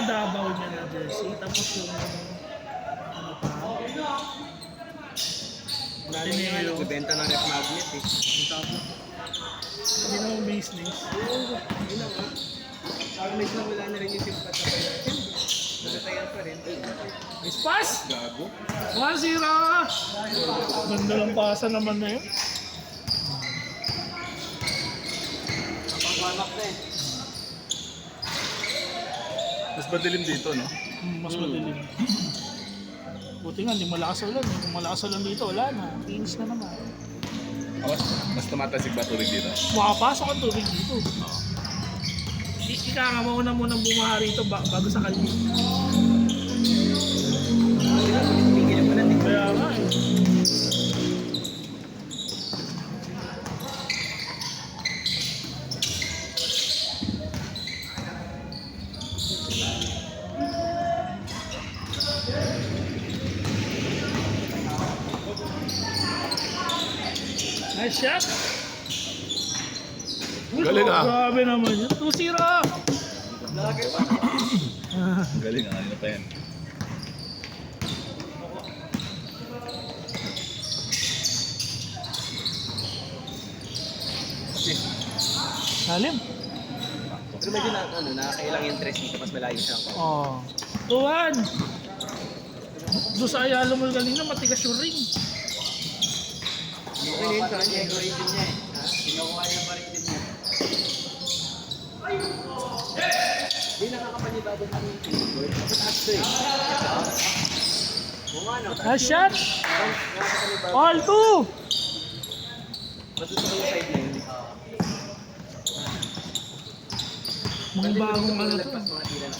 Davao niya na jersey. Tapos yung ano pa? Lalo yung ano, bibenta ng rep magnet eh. Hindi naman business. Oo, yun lang ah. Parang medyo wala na rin yung simpat sa pala. Nagatayan pa rin. Nice pass! Gago. 1-0! Ganda lang pasa naman na yun. Napangwanak na eh. Mas madilim dito, no? Mas madilim. Buti nga, hindi malakas ulan. Kung malakas ulan dito, wala na. Kinis na naman. Mas tumatasig ba tubig dito? Makapasok ang tubig dito. Ika nga, mauna munang bumaha rito bago sa kalye. Tumigil yung palat eh. Kaya nga eh. Nice shot! Galing ah. Grabe naman yun. 2-0! Lagi pa. Galing ah, ano pa yan? Salim. Pero medyo na, ano, nakakailang interest dito, mas malayo siya. Oh. 2-1. Doon sa Ayala mo kanina, matigas yung ring. Okay na yun, kanya yung rin niya eh. Kinukuha niya pa rin din niya. Hindi nakakapanibado pa rin yung keyboard. Mataas to eh. Kung ano, Nice shot! nakakapanibado. All 2! Masusunod yung side lane. Mga bagong ano to. Mga tila na.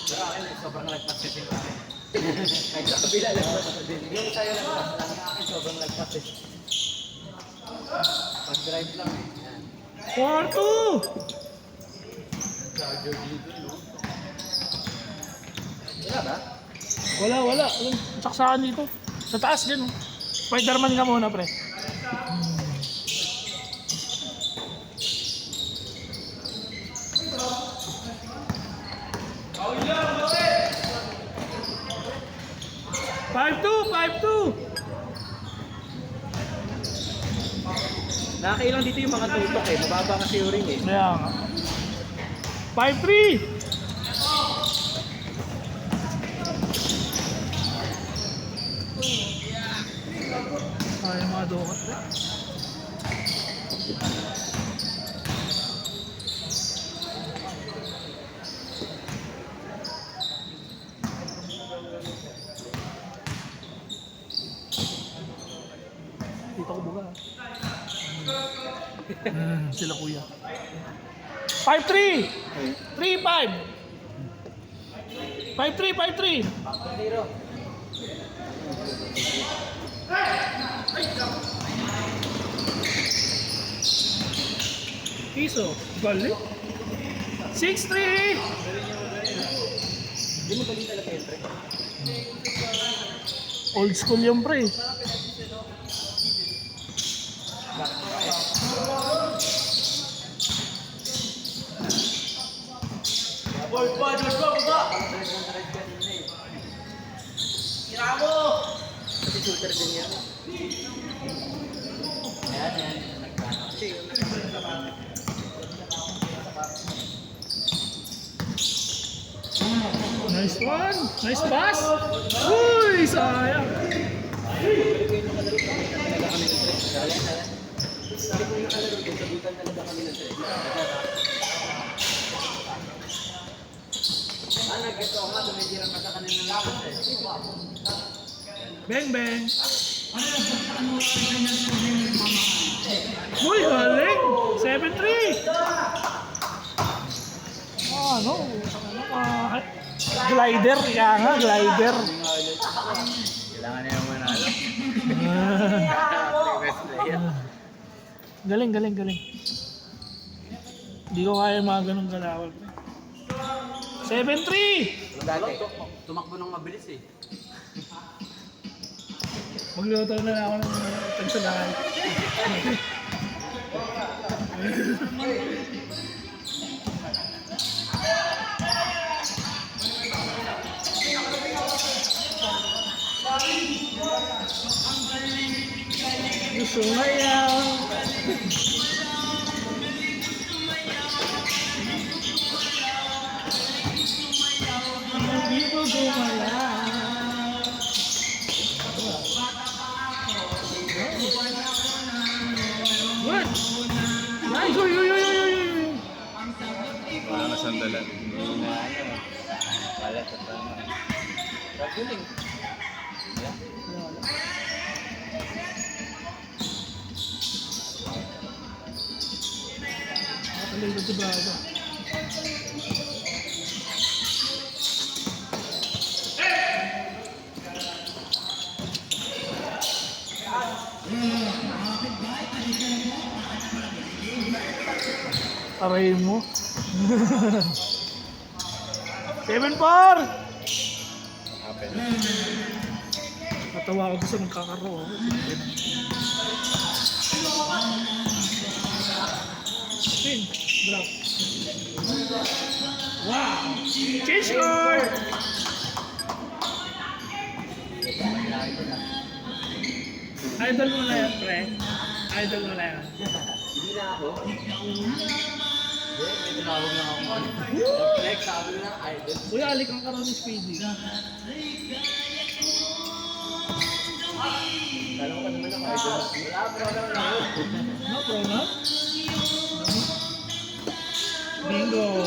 Pero akin, sobrang lagpas kasi yung akin. Kahit sa kabila, lagpas ako din. Yung sa'yo lagpas lang, yung akin sobrang lagpas eh. Pag-drive lang eh. Yan. 4-2! Charger dito, no? Wala ba? Wala. Walang saksakan dito. Sa taas din. Oh. Spider-Man ka muna, pre. Nakakailang dito yung mga tutok eh. Mababa kasi yung ring eh. Kaya nga. 5-3! Ay, mga dokat. Dito ko buga. Sila kuya. 5-3! 3-5! 5-3! Zero. Piso. Balik. 6-3! Hindi mo galing talaga yun, pre. Old school yung pre. Kasi shooter din yan. Ayan. Kasi yung Nice one! Nice pass! Uy! Sayang! Sabi ko yung nakalaro doon, sabutan talaga kami ng stress. Nag-ito nga, tumitirang ka sa kanina ng lakas eh. Bang bang! Uy! Galing! 7-3! Ano? Glider, kaya nga, glider. Kailangan niya yung manalo. Best player. Galing. Hindi ko kaya mga ganun galawag. 7-3! Dati, tumakbo ng mabilis eh. Magluto na ako ng tagsalahan. sumayaw. Hindi mo gumalaw. What? Nice! Uy, uy, uy, uy, uy, uy. Wala na sandalan. Wala sa tama. Raguling. Alay na diba ito? Aray mo. 7-4! Happen. Natawa ako sa magkakaro. Spin. Drop. Wow! Change score! Idol mo na yan, pre. Idol mo na yan. Hindi na ako. May tinawag na ako. Flex, sabi na idol. Uy, alik ang karoon ni Speedy. Kala ko pa naman ako idol. Wala, pero wala na ako. No problem. Bingo.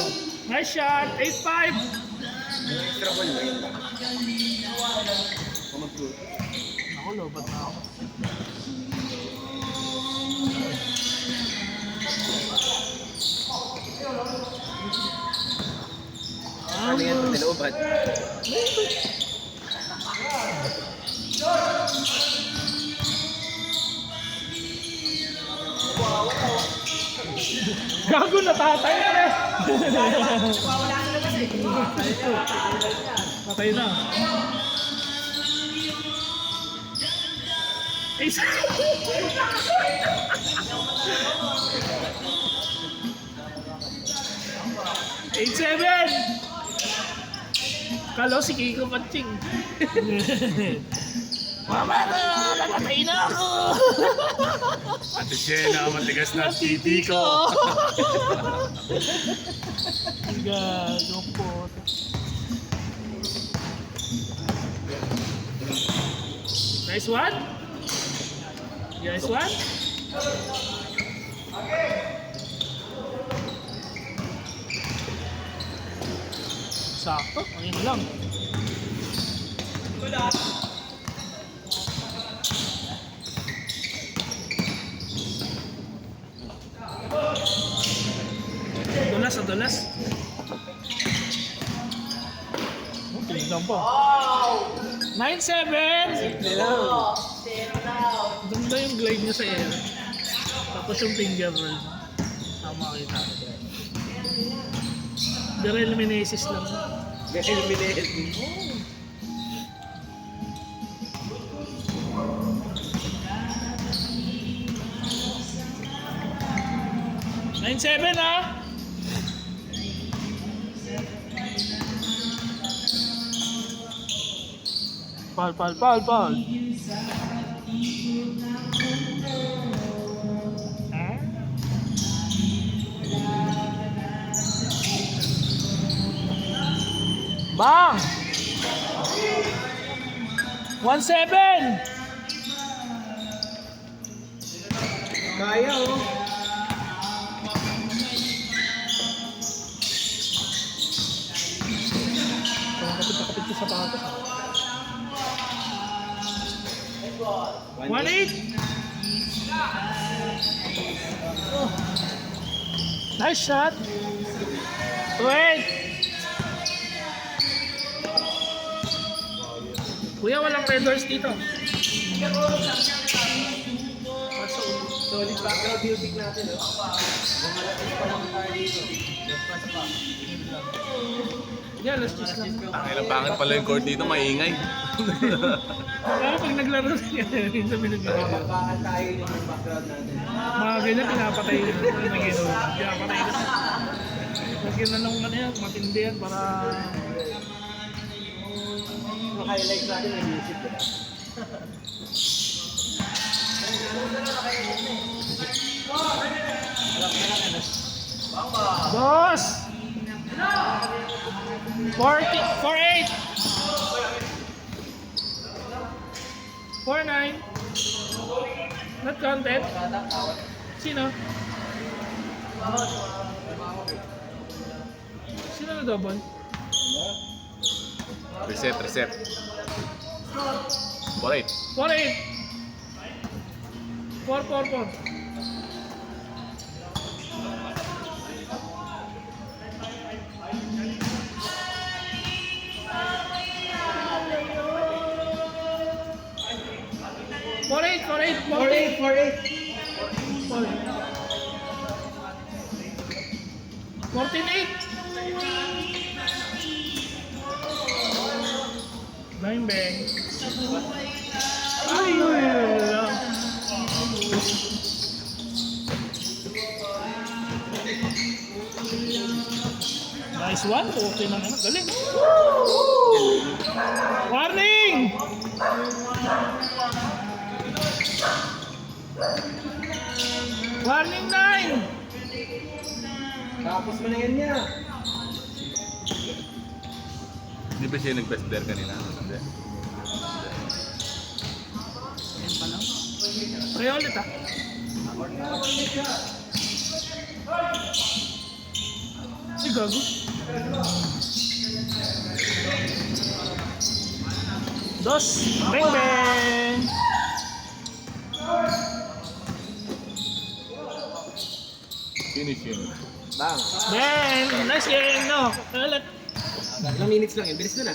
Nice shot. 8-5. Extra ball ba yun? Kumag-tour. Ako, lobat na ako. Ano yan? Niloobat. Gago na tatay na. Patay na. Isa. 8-7. Kalo si Kiko Patsing. Mama na, nakatay na ako. Ate Jenna, matigas na titi ko. Gago po. Nice one. Nice one. Sakto, ang lang. Adulas. Oh, tingnan pa. 9-7! Ganda yung glide niya sa air. Tapos yung finger roll. Tama kita. Darrell Meneses lang. Eliminated. Oh. 9-7 ha? Pal. Bang! 1-7! Kaya oh. Kapit sa sapatos. 1-8! Oh. Nice shot! 2-8! Kuya, walang red doors dito. Solid background music natin oh. Bumalapit pa lang tayo dito. Nagpas pa. Yeah, let's just lang. Ang ilang pangit pala yung court dito, maingay. Kaya pag naglaro siya, minsan pinagagawa. Bakal tayo yung background natin. Mga ganyan, pinapatay yun. Pinapatay yun. Lagyan na nung ano yan, matindi yan para... Yung highlights natin yung music diba? Boss! 40, 48! 49! Not counted? Sino? Sino na double? Reset. 48. 48! 4. For eight. 14-8. Bang bang. Ay, lang. Nice one. Okay na naman. Galing. Warning! Warning 9! Tapos mo na yan niya. Hindi ba siya nag-best player kanina? Hindi. Kaya ulit ah. Ay, gago. Dos. Bang bang! Finishing. Bang. Bang! Nice game, no? Ulit. Ilang minutes lang yun. Bilis na na.